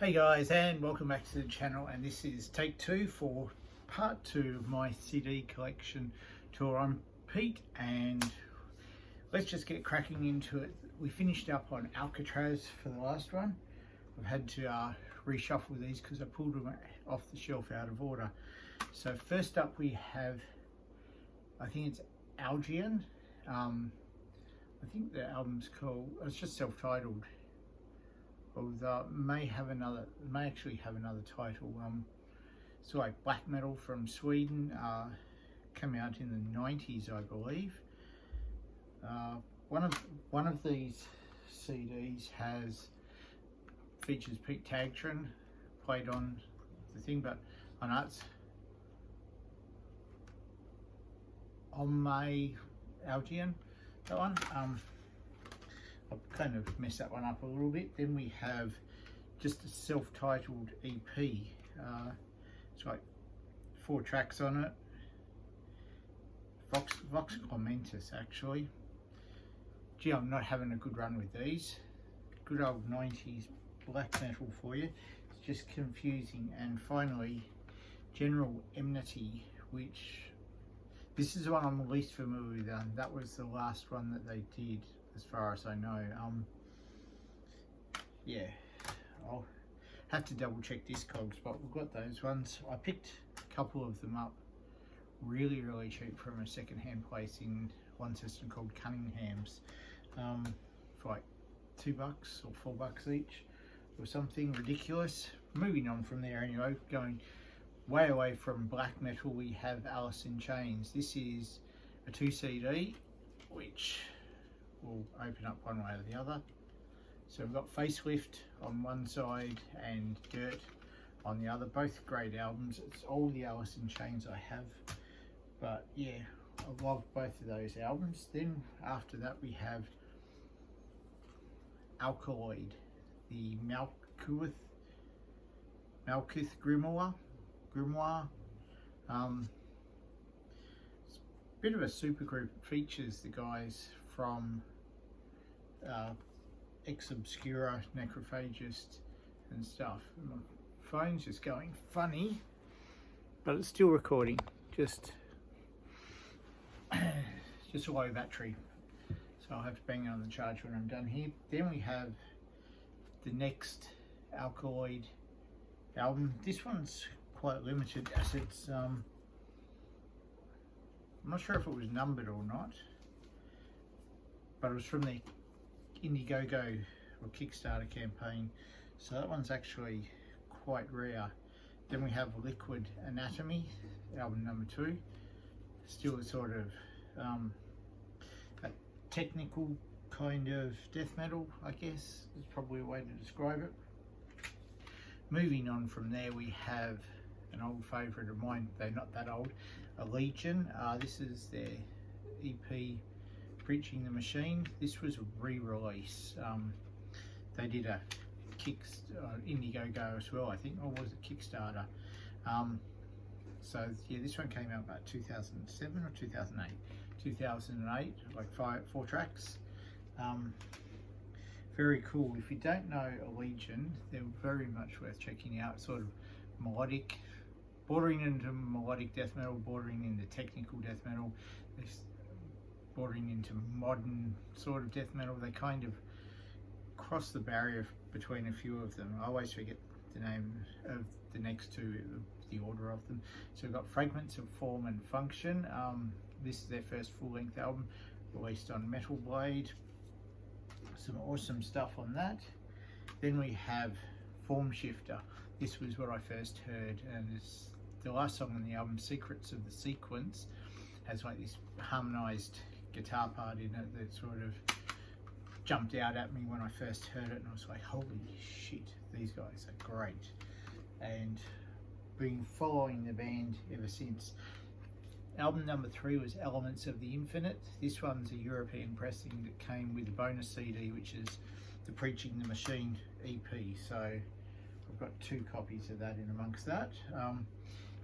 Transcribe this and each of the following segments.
Hey guys, and welcome back to the channel, and this is take 2 for part 2 of my CD collection tour. I'm Pete and let's just get cracking into it. We finished up on Alcatraz for the last one. I've had to reshuffle these because I pulled them off the shelf out of order. So first up we have, I think it's Algaion. I think the album's called, it's just self-titled. Although it may actually have another title. It's like black metal from Sweden, came out in the 90s, I believe. One of these CDs features Pete Tagtron played on the thing, but I know it's on my Algaion, that one. I've kind of messed that one up a little bit. Then we have just a self-titled EP. It's like 4 tracks on it. Vox Clementis, actually. Gee, I'm not having a good run with these. Good old 90s black metal for you. It's just confusing. And finally, General Enmity, which this is the one I'm least familiar with. That was the last one that they did, as far as I know. Yeah, I'll have to double check Discogs, but we've got those ones. I picked a couple of them up really cheap from a second-hand place in Launceston called Cunningham's, for like $2 or $4 each or something ridiculous. Moving on from there anyway, going way away from black metal, we have Alice in Chains. This is a 2 CD which will open up one way or the other. So we've got Facelift on one side and Dirt on the other. Both great albums. It's all the Alice in Chains I have, but yeah, I love both of those albums. Then after that we have Alkaloid, the Malkuth Grimoire. It's a bit of a supergroup. It features the guys from Ex Obscura, Necrophagist and stuff. My phone's just going funny, but it's still recording, just a low battery, so I'll have to bang it on the charge when I'm done here. Then we have the next Alkaloid album. This one's quite limited, as it's I'm not sure if it was numbered or not, but it was from the Indiegogo or Kickstarter campaign, so that one's actually quite rare. Then we have Liquid Anatomy, album number 2. Still a sort of a technical kind of death metal, I guess is probably a way to describe it. Moving on from there, we have an old favourite of mine, though not that old, Algaion. This is their EP, Preaching the Machine. This was a re-release. They did a Indiegogo as well, I think, or was it Kickstarter? So yeah, this one came out about 2007 or 2008. 2008, like 4 tracks. Very cool. If you don't know Algaion, they're very much worth checking out. Sort of melodic, bordering into melodic death metal, bordering into technical death metal, bordering into modern sort of death metal. They kind of cross the barrier between a few of them. I always forget the name of the next two, the order of them. So we've got Fragments of Form and Function. This is their first full-length album, released on Metal Blade. Some awesome stuff on that. Then we have Form Shifter. This was what I first heard, and it's the last song on the album, Secrets of the Sequence, has like this harmonized guitar part in it that sort of jumped out at me when I first heard it, and I was like, holy shit, these guys are great. And been following the band ever since. Album number 3 was Elements of the Infinite. This one's a European pressing that came with a bonus CD, which is the Preaching the Machine EP. So I've got 2 copies of that in amongst that.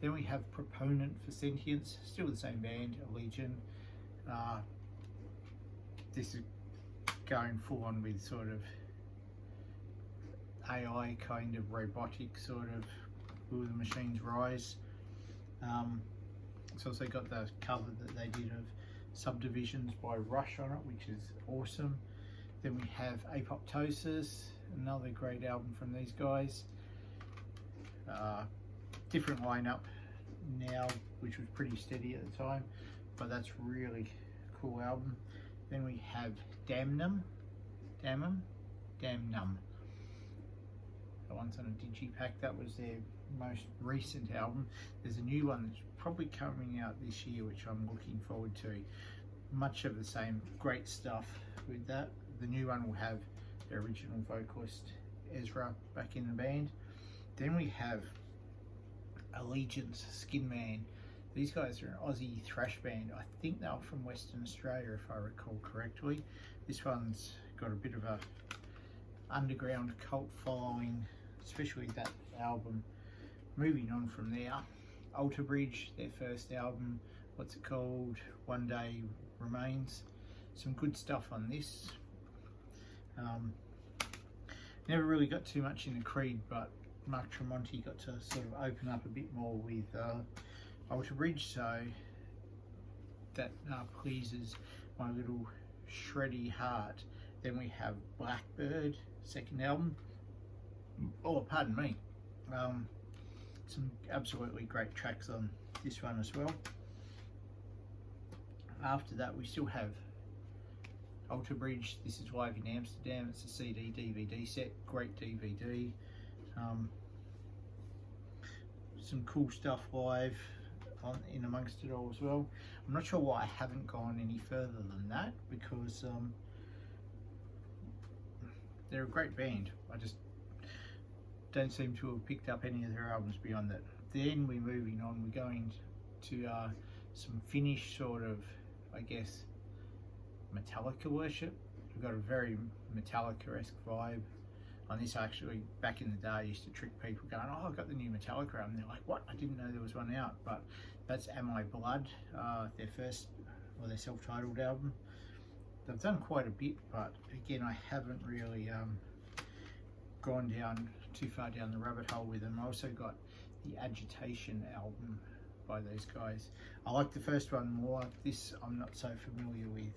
Then we have Proponent for Sentience, still the same band, Algaion. This is going full on with sort of AI kind of robotic sort of Will the Machines Rise. It's also got the cover that they did of Subdivisions by Rush on it, which is awesome. Then we have Apoptosis, another great album from these guys. Different lineup now, which was pretty steady at the time, but that's really cool album. Then we have Damnum. That one's on a digipack. That was their most recent album. There's a new one that's probably coming out this year, which I'm looking forward to. Much of the same great stuff with that. The new one will have the original vocalist Ezra back in the band. Then we have Allegiance, Skin Man. These guys are an Aussie thrash band. I think they were from Western Australia, if I recall correctly. This one's got a bit of a underground cult following, especially that album. Moving on from there, Alter Bridge, their first album. What's it called? One Day Remains. Some good stuff on this. Never really got too much into Creed, but Mark Tremonti got to sort of open up a bit more with Alter Bridge, so that pleases my little shreddy heart. Then we have Blackbird, second album. Oh, pardon me. Some absolutely great tracks on this one as well. After that, we still have Alter Bridge. This is Live in Amsterdam. It's a CD DVD set, great DVD. Some cool stuff live in amongst it all as well. I'm not sure why I haven't gone any further than that, because they're a great band. I just don't seem to have picked up any of their albums beyond that. Then we're moving on. We're going to some Finnish sort of, I guess, Metallica worship. We've got a very Metallica-esque vibe on this. Actually, back in the day, I used to trick people going, oh, I've got the new Metallica album. They're like, what? I didn't know there was one out. But that's Am I Blood, their first, or their self-titled album. They've done quite a bit, but again, I haven't really gone down too far down the rabbit hole with them. I also got the Agitation album by those guys. I like the first one more. This I'm not so familiar with.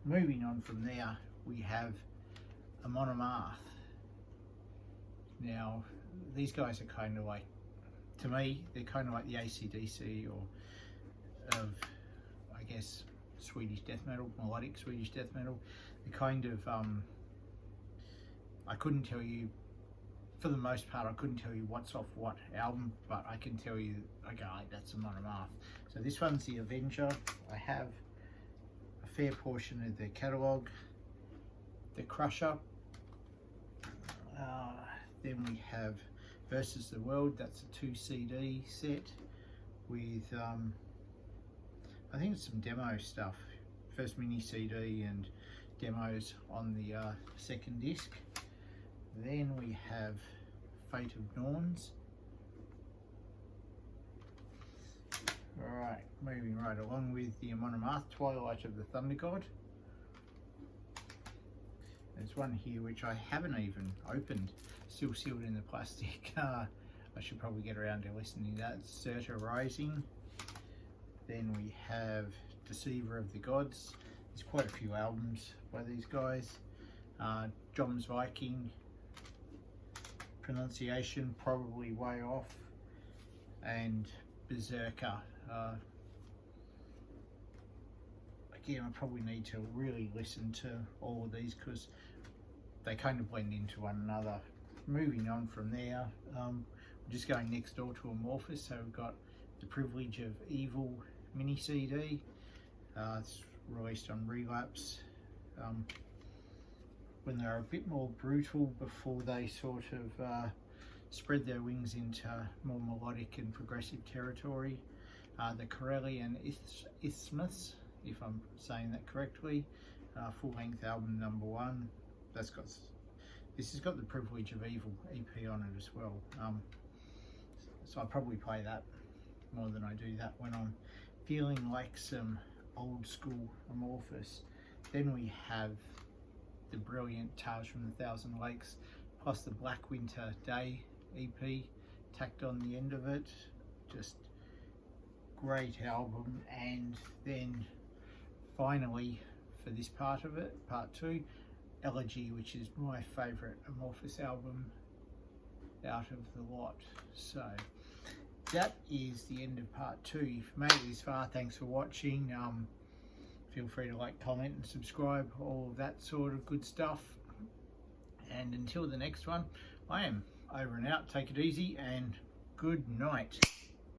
Moving on from there, we have Amorphis. Now, these guys are kind of like, to me, they're kind of like the AC/DC or of, I guess, Swedish death metal, melodic Swedish death metal. They're kind of, I couldn't tell you, for the most part, I couldn't tell you what's off what album, but I can tell you, okay, that's Amorphis. So this one's The Avenger. I have a fair portion of their catalogue. The Crusher. Then we have Versus the World. That's a 2 CD set with, I think it's some demo stuff. First mini CD and demos on the second disc. Then we have Fate of Norns. Alright, moving right along with the Amorphis, Twilight of the Thunder God. There's one here which I haven't even opened, still sealed in the plastic. I should probably get around to listening to that. Surtur Rising. Then we have Deceiver of the Gods. There's quite a few albums by these guys. Jom's Viking. Pronunciation probably way off. And Berserker. Again, I probably need to really listen to all of these because they kind of blend into one another. Moving on from there, we're just going next door to Amorphis. So we've got The Privilege of Evil mini CD. It's released on Relapse. When they're a bit more brutal before they sort of spread their wings into more melodic and progressive territory. The Corellian Isthmus, if I'm saying that correctly, full-length album #1. This has got The Privilege of Evil EP on it as well. So I probably play that more than I do that when I'm feeling like some old school Amorphis. Then we have the brilliant Tales from the Thousand Lakes. plus the Black Winter Day EP tacked on the end of it. Just great album. And then finally, for this part of it, part 2, Elegy, which is my favourite Amorphis album out of the lot. So that is the end of part 2. If you've made it this far, thanks for watching. Feel free to like, comment and subscribe, all of that sort of good stuff. And until the next one, I am over and out. Take it easy and good night.